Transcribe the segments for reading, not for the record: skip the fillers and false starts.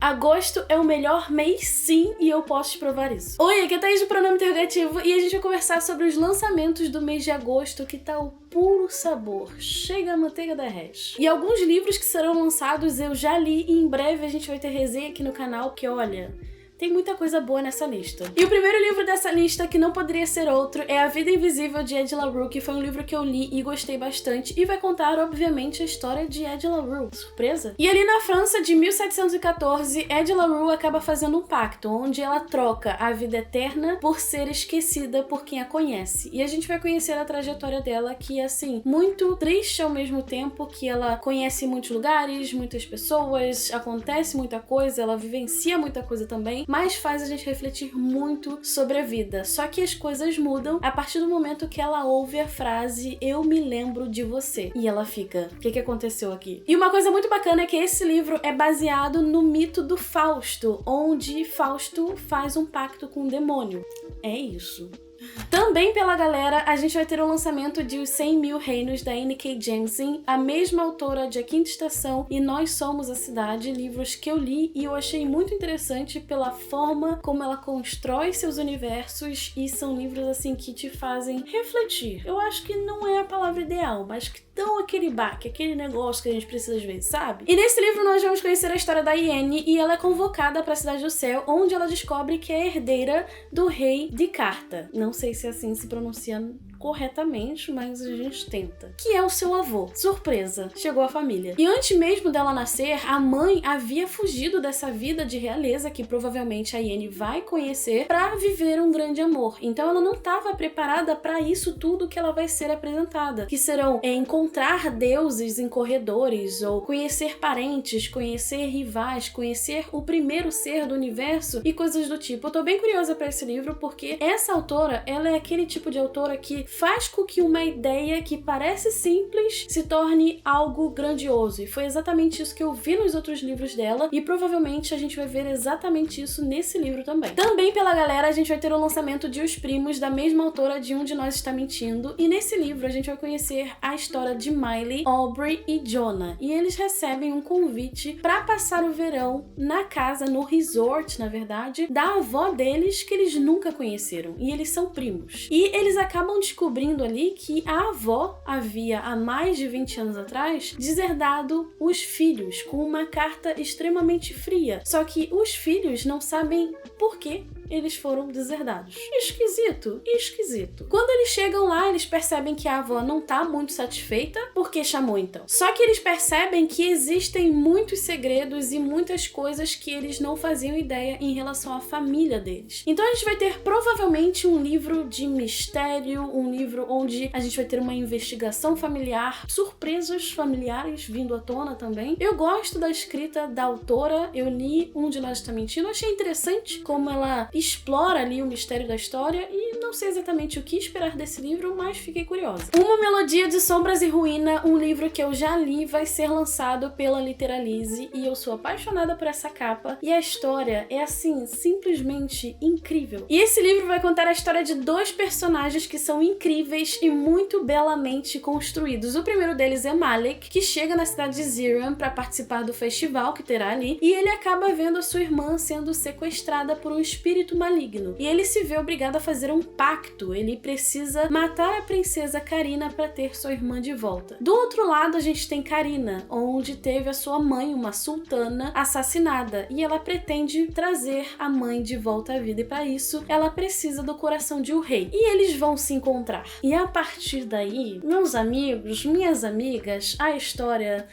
Agosto é o melhor mês, sim, e eu posso te provar isso. Oi, aqui é a Thaís do Pronome Interrogativo e a gente vai conversar sobre os lançamentos do mês de agosto, que tá o puro sabor. Chega a manteiga derrete. E alguns livros que serão lançados eu já li e em breve a gente vai ter resenha aqui no canal, que olha... tem muita coisa boa nessa lista. E o primeiro livro dessa lista, que não poderia ser outro, é A Vida Invisível, de Ed La Rue, que foi um livro que eu li e gostei bastante, e vai contar, obviamente, a história de Ed La Rue. Surpresa? E ali na França de 1714, Ed La Rue acaba fazendo um pacto, onde ela troca a vida eterna por ser esquecida por quem a conhece. E a gente vai conhecer a trajetória dela, que é, assim, muito triste ao mesmo tempo, que ela conhece muitos lugares, muitas pessoas, acontece muita coisa, ela vivencia muita coisa também, mas faz a gente refletir muito sobre a vida. Só que as coisas mudam a partir do momento que ela ouve a frase "eu me lembro de você". E ela fica, o que aconteceu aqui? E uma coisa muito bacana é que esse livro é baseado no mito do Fausto, onde Fausto faz um pacto com o demônio. É isso. Também pela galera, a gente vai ter o lançamento de Os 100 Mil Reinos, da N.K. Jemisin, a mesma autora de A Quinta Estação e Nós Somos a Cidade, livros que eu li e eu achei muito interessante pela forma como ela constrói seus universos, e são livros assim que te fazem refletir. Eu acho que não é a palavra ideal, mas que dão aquele baque, aquele negócio que a gente precisa às vezes, sabe? E nesse livro nós vamos conhecer a história da Iene, e ela é convocada para a Cidade do Céu, onde ela descobre que é herdeira do rei de Carta. Não sei se assim se pronuncia corretamente, mas a gente tenta. Que é o seu avô. Surpresa, chegou a família. E antes mesmo dela nascer, a mãe havia fugido dessa vida de realeza que provavelmente a Iene vai conhecer para viver um grande amor. Então ela não estava preparada para isso tudo que ela vai ser apresentada, que serão encontrar deuses em corredores, ou conhecer parentes, conhecer rivais, conhecer o primeiro ser do universo e coisas do tipo. Eu tô bem curiosa para esse livro porque essa autora, ela é aquele tipo de autora que faz com que uma ideia que parece simples se torne algo grandioso. E foi exatamente isso que eu vi nos outros livros dela, e provavelmente a gente vai ver exatamente isso nesse livro também. Também pela galera, a gente vai ter o lançamento de Os Primos, da mesma autora de Um de Nós Está Mentindo, e nesse livro a gente vai conhecer a história de Miley, Aubrey e Jonah. E eles recebem um convite para passar o verão na casa, no resort, na verdade, da avó deles, que eles nunca conheceram. E eles são primos. E eles acabam descobrindo ali que a avó havia, há mais de 20 anos atrás, deserdado os filhos com uma carta extremamente fria. Só que os filhos não sabem por quê eles foram deserdados. Esquisito, esquisito. Quando eles chegam lá, eles percebem que a avó não tá muito satisfeita, porque chamou então. Só que eles percebem que existem muitos segredos e muitas coisas que eles não faziam ideia em relação à família deles. Então a gente vai ter provavelmente um livro de mistério, um livro onde a gente vai ter uma investigação familiar, surpresas familiares vindo à tona também. Eu gosto da escrita da autora, eu li Um de Nós Está Mentindo, achei interessante como ela explora ali o mistério da história, e não sei exatamente o que esperar desse livro, mas fiquei curiosa. Uma Melodia de Sombras e Ruína, um livro que eu já li, vai ser lançado pela Literalize, e eu sou apaixonada por essa capa, e a história é assim, simplesmente incrível. E esse livro vai contar a história de dois personagens que são incríveis e muito belamente construídos. O primeiro deles é Malik, que chega na cidade de Ziran para participar do festival que terá ali, e ele acaba vendo a sua irmã sendo sequestrada por um espírito maligno, e ele se vê obrigado a fazer um pacto. Ele precisa matar a princesa Karina para ter sua irmã de volta. Do outro lado, a gente tem Karina, onde teve a sua mãe, uma sultana, assassinada, e ela pretende trazer a mãe de volta à vida, e para isso ela precisa do coração de um rei. E eles vão se encontrar. E a partir daí, meus amigos, minhas amigas, a história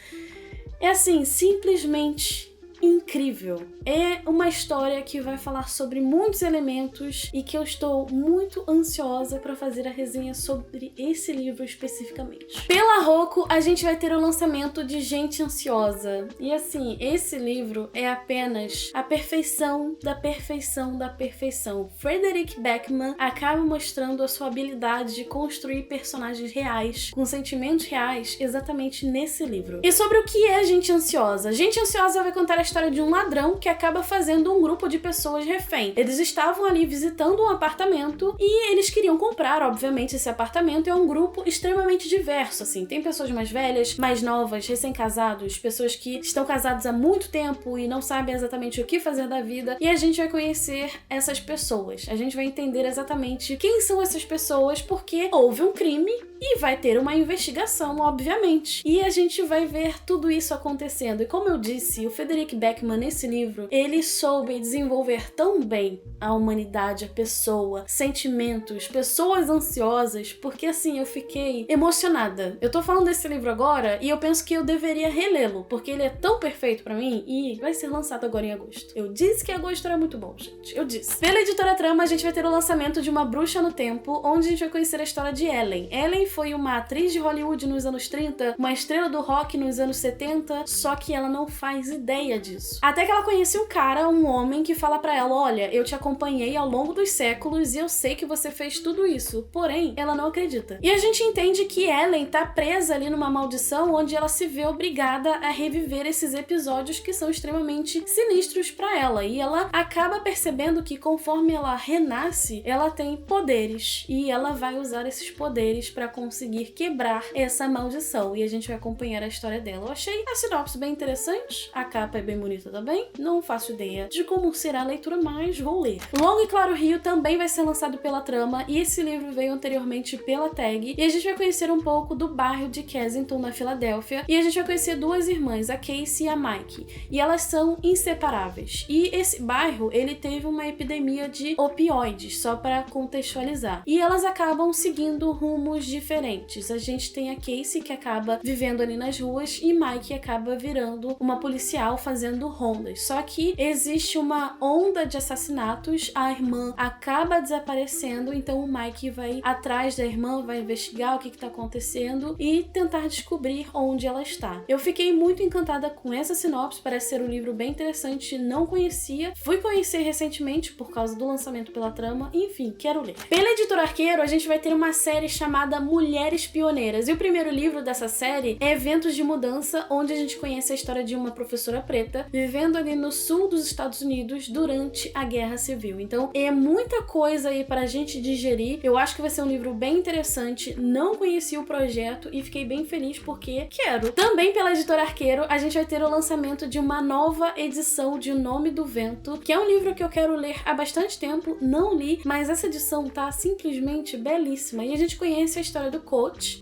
é assim, simplesmente incrível. É uma história que vai falar sobre muitos elementos e que eu estou muito ansiosa para fazer a resenha sobre esse livro especificamente. Pela Roku, a gente vai ter o lançamento de Gente Ansiosa. E assim, esse livro é apenas a perfeição da perfeição da perfeição. Frederick Beckman acaba mostrando a sua habilidade de construir personagens reais, com sentimentos reais, exatamente nesse livro. E sobre o que é Gente Ansiosa? Gente Ansiosa vai contar a história história de um ladrão que acaba fazendo um grupo de pessoas refém. Eles estavam ali visitando um apartamento e eles queriam comprar, obviamente, esse apartamento. É um grupo extremamente diverso, assim. Tem pessoas mais velhas, mais novas, recém-casados, pessoas que estão casados há muito tempo e não sabem exatamente o que fazer da vida. E a gente vai conhecer essas pessoas. A gente vai entender exatamente quem são essas pessoas, porque houve um crime e vai ter uma investigação, obviamente. E a gente vai ver tudo isso acontecendo. E como eu disse, o Frederick Backman, nesse livro, ele soube desenvolver tão bem a humanidade, a pessoa, sentimentos, pessoas ansiosas, porque assim, eu fiquei emocionada. Eu tô falando desse livro agora e eu penso que eu deveria relê-lo, porque ele é tão perfeito pra mim e vai ser lançado agora em agosto. Eu disse que agosto era muito bom, gente. Eu disse. Pela editora Trama, a gente vai ter o lançamento de Uma Bruxa no Tempo, onde a gente vai conhecer a história de Ellen. Ellen foi uma atriz de Hollywood nos anos 30, uma estrela do rock nos anos 70, só que ela não faz ideia disso. Até que ela conhece um cara, um homem, que fala pra ela: olha, eu te acompanhei ao longo dos séculos e eu sei que você fez tudo isso. Porém, ela não acredita. E a gente entende que Ellen tá presa ali numa maldição onde ela se vê obrigada a reviver esses episódios que são extremamente sinistros pra ela. E ela acaba percebendo que conforme ela renasce, ela tem poderes. E ela vai usar esses poderes pra conseguir quebrar essa maldição. E a gente vai acompanhar a história dela. Eu achei a sinopse bem interessante. A capa é bem bonita também. Não faço ideia de como será a leitura, mas vou ler. Longo e Claro Rio também vai ser lançado pela Trama. E esse livro veio anteriormente pela Tag. E a gente vai conhecer um pouco do bairro de Kensington, na Filadélfia. E a gente vai conhecer duas irmãs, a Casey e a Mike. E elas são inseparáveis. E esse bairro, ele teve uma epidemia de opioides, só para contextualizar. E elas acabam seguindo rumos diferentes. A gente tem a Casey, que acaba vivendo ali nas ruas, e Mike acaba virando uma policial fazendo rondas. Só que existe uma onda de assassinatos, a irmã acaba desaparecendo, então o Mike vai atrás da irmã, vai investigar o que está acontecendo e tentar descobrir onde ela está. Eu fiquei muito encantada com essa sinopse, parece ser um livro bem interessante, não conhecia, fui conhecer recentemente por causa do lançamento pela Trama, enfim, quero ler. Pela editora Arqueiro, a gente vai ter uma série chamada Mulheres Pioneiras, e o primeiro livro dessa série é Ventos de Mudança, onde a gente conhece a história de uma professora preta vivendo ali no sul dos Estados Unidos durante a Guerra Civil. Então é muita coisa aí pra gente digerir. Eu acho que vai ser um livro bem interessante, não conheci o projeto e fiquei bem feliz porque quero. Também pela editora Arqueiro, a gente vai ter o lançamento de uma nova edição de O Nome do Vento, que é um livro que eu quero ler há bastante tempo, não li, mas essa edição tá simplesmente belíssima. E a gente conhece a história do Coach,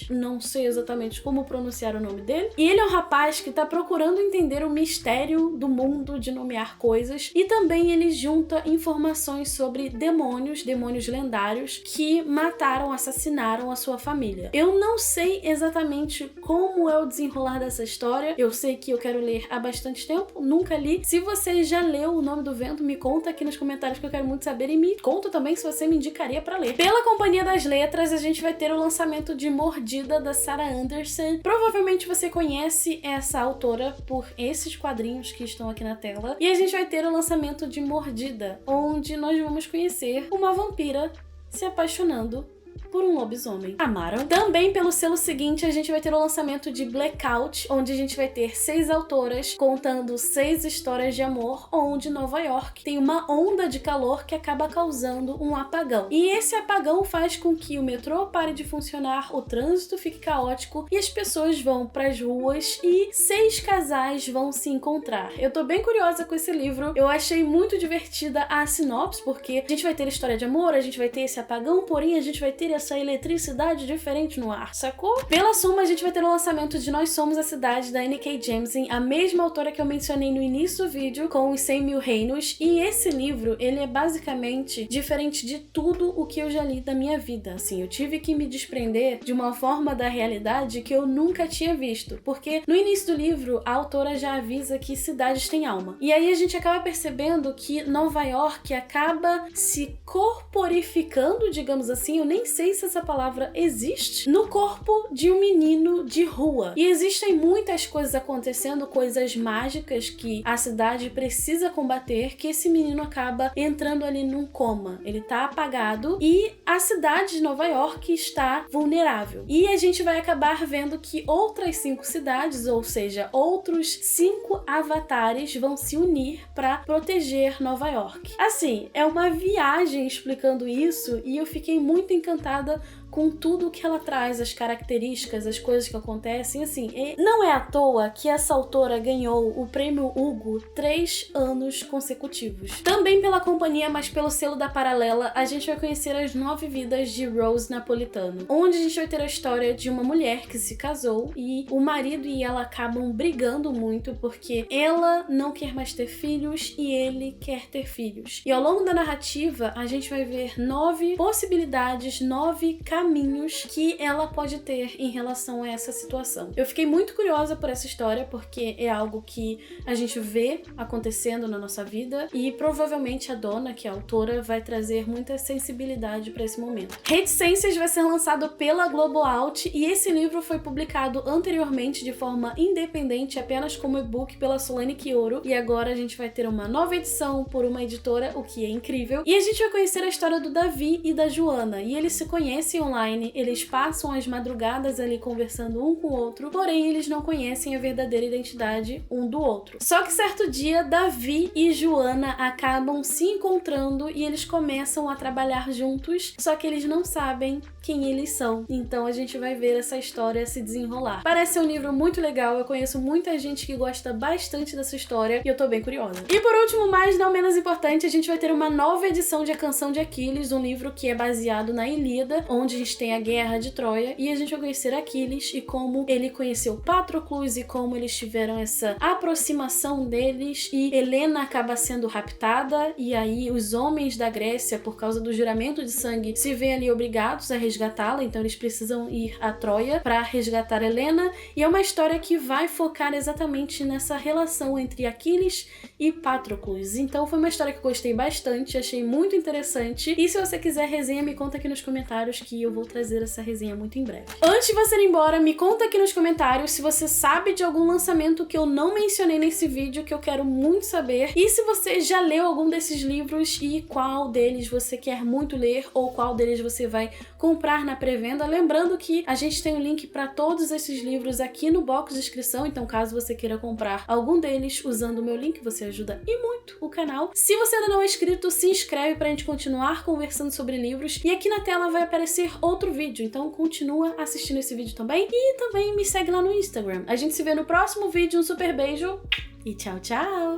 não sei exatamente como pronunciar o nome dele, e ele é um rapaz que tá procurando entender o mistério do mundo de nomear coisas, e também ele junta informações sobre demônios lendários que mataram, assassinaram a sua família. Eu não sei exatamente como é o desenrolar dessa história, eu sei que eu quero ler há bastante tempo, nunca li. Se você já leu O Nome do Vento, me conta aqui nos comentários que eu quero muito saber, e me conta também se você me indicaria pra ler. Pela Companhia das Letras, a gente vai ter o lançamento de Mordida, da Sarah Anderson. Provavelmente você conhece essa autora por esses quadrinhos que estão aqui na tela. E a gente vai ter o lançamento de Mordida, onde nós vamos conhecer uma vampira se apaixonando por um lobisomem. Amaram? Também pelo selo seguinte, a gente vai ter o lançamento de Blackout, onde a gente vai ter 6 autoras contando 6 histórias de amor, onde Nova York tem uma onda de calor que acaba causando um apagão. E esse apagão faz com que o metrô pare de funcionar, o trânsito fique caótico e as pessoas vão pras ruas e 6 casais vão se encontrar. Eu tô bem curiosa com esse livro, eu achei muito divertida a sinopse, porque a gente vai ter história de amor, a gente vai ter esse apagão, porém a gente vai ter essa eletricidade diferente no ar, sacou? Pela Suma, a gente vai ter o lançamento de Nós Somos a Cidade, da N.K. Jemisin, a mesma autora que eu mencionei no início do vídeo, com os 100 Mil Reinos, e esse livro, ele é basicamente diferente de tudo o que eu já li da minha vida, assim, eu tive que me desprender de uma forma da realidade que eu nunca tinha visto, porque no início do livro, a autora já avisa que cidades têm alma, e aí a gente acaba percebendo que Nova York acaba se corporificando, digamos assim, eu nem sei sei se essa palavra existe, no corpo de um menino de rua. E existem muitas coisas acontecendo, coisas mágicas que a cidade precisa combater, que esse menino acaba entrando ali num coma. Ele tá apagado e a cidade de Nova York está vulnerável. E a gente vai acabar vendo que outras 5 cidades, ou seja, outros 5 avatares vão se unir para proteger Nova York. Assim, é uma viagem explicando isso e eu fiquei muito encantada com tudo que ela traz, as características, as coisas que acontecem, assim, não é à toa que essa autora ganhou o prêmio Hugo 3 anos consecutivos. Também pela companhia, mas pelo selo da Paralela, a gente vai conhecer as 9 vidas de Rose Napolitano, onde a gente vai ter a história de uma mulher que se casou e o marido e ela acabam brigando muito porque ela não quer mais ter filhos e ele quer ter filhos. E ao longo da narrativa, a gente vai ver 9 possibilidades, 9 caminhos que ela pode ter em relação a essa situação. Eu fiquei muito curiosa por essa história porque é algo que a gente vê acontecendo na nossa vida e provavelmente a dona, que é a autora, vai trazer muita sensibilidade para esse momento. Reticências vai ser lançado pela Globo Out e esse livro foi publicado anteriormente de forma independente, apenas como e-book pela Solane Quioro, e agora a gente vai ter uma nova edição por uma editora, o que é incrível. E a gente vai conhecer a história do Davi e da Joana, e eles se conhecem online, eles passam as madrugadas ali conversando um com o outro, porém eles não conhecem a verdadeira identidade um do outro. Só que certo dia, Davi e Joana acabam se encontrando e eles começam a trabalhar juntos, só que eles não sabem quem eles são. Então a gente vai ver essa história se desenrolar. Parece ser um livro muito legal, eu conheço muita gente que gosta bastante dessa história e eu tô bem curiosa. E por último, mas não menos importante, a gente vai ter uma nova edição de A Canção de Aquiles, um livro que é baseado na Ilíada, onde a gente tem a Guerra de Troia, e a gente vai conhecer Aquiles e como ele conheceu Patroclus e como eles tiveram essa aproximação deles, e Helena acaba sendo raptada, e aí os homens da Grécia, por causa do juramento de sangue, se veem ali obrigados a resgatá-la, então eles precisam ir a Troia para resgatar Helena, e é uma história que vai focar exatamente nessa relação entre Aquiles e Patroclus. Então foi uma história que eu gostei bastante, achei muito interessante, e se você quiser resenha, me conta aqui nos comentários que eu vou trazer essa resenha muito em breve. Antes de você ir embora, me conta aqui nos comentários se você sabe de algum lançamento que eu não mencionei nesse vídeo, que eu quero muito saber, e se você já leu algum desses livros e qual deles você quer muito ler ou qual deles você vai comprar na pré-venda. Lembrando que a gente tem um link para todos esses livros aqui no box de descrição, então caso você queira comprar algum deles usando o meu link, você ajuda e muito o canal. Se você ainda não é inscrito, se inscreve pra gente continuar conversando sobre livros, e aqui na tela vai aparecer outro vídeo, então continua assistindo esse vídeo também, e também me segue lá no Instagram. A gente se vê no próximo vídeo, um super beijo e tchau, tchau!